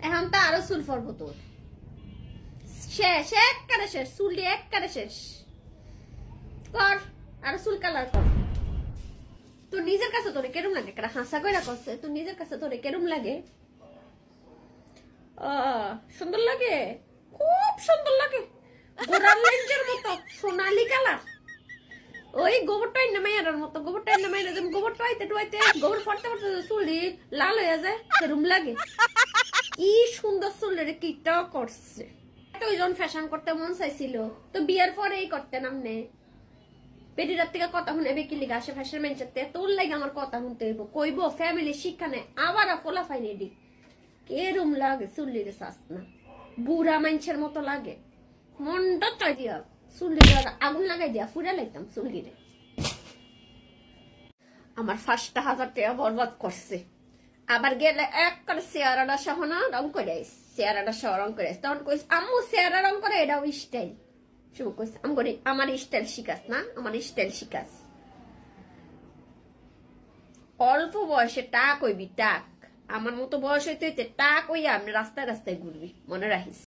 এখন তো আরো চুল ফরবো তোর। শেষ, একবারে শেষ, চুল দিয়ে একবারে শেষ কর, আরো চুল কালার কর। তোর নিজের কাছে তোরে কেরম লাগে? একটা হাসা কইরা করছে, তোর নিজের কাছে তোরে কেরম লাগে? সুন্দর লাগে, খুব সুন্দর লাগে, গোড়ার লেঞ্জের মতো সোনালি কালার। ওই গোবরটাই নামাইয়ার মতো, গোবরটাই নামাইলে যেমন গোবর টোয়াইতে টোয়াইতে গোবর ফটতে ফটতে চুলি লাল হয়ে যায়, সেরম লাগে। কি সুন্দর চুল রে, কিটা করছে। ওই যখন ফ্যাশন করতে মন চাইছিল তো বিয়ের পরেই করতে নামনে। পেটিরার থেকে কথা শুনে বেকি লিগা আসে ফ্যাশন মেনচাতে, তোর লাগে আমার কথা শুনতে হইব, কইব ফ্যামিলি শিক্ষা নেই, আবার ফোলা ফাইনি দি কেরম লাগে চুল্লি রে চাস না, বুড়া মানুষের মতো লাগে। মনটা চাই দিয়া চুল্লি আগুন লাগাই দিয়া ফুরা লাইতাম চুল্লি রে। আমার 5,000 টাকা বরবাদ করছে। আবার গেলে এক করে চেয়ারাটা সহ না রং করে আইস, চেয়ারাটা সহ রং করে আইস। তখন কইস আম্মু চেয়ারা রং করে, এটাও স্টাইল। শুভ কইস আমার স্টাইল শিখাস না, আমার স্টাইল শিখাস। অল্প বয়সে টাক হইবি, টাক। আমার মতো বয়স হইতে টাক হইয়া আপনি রাস্তায় রাস্তায় ঘুরবি, মনে রাখিস।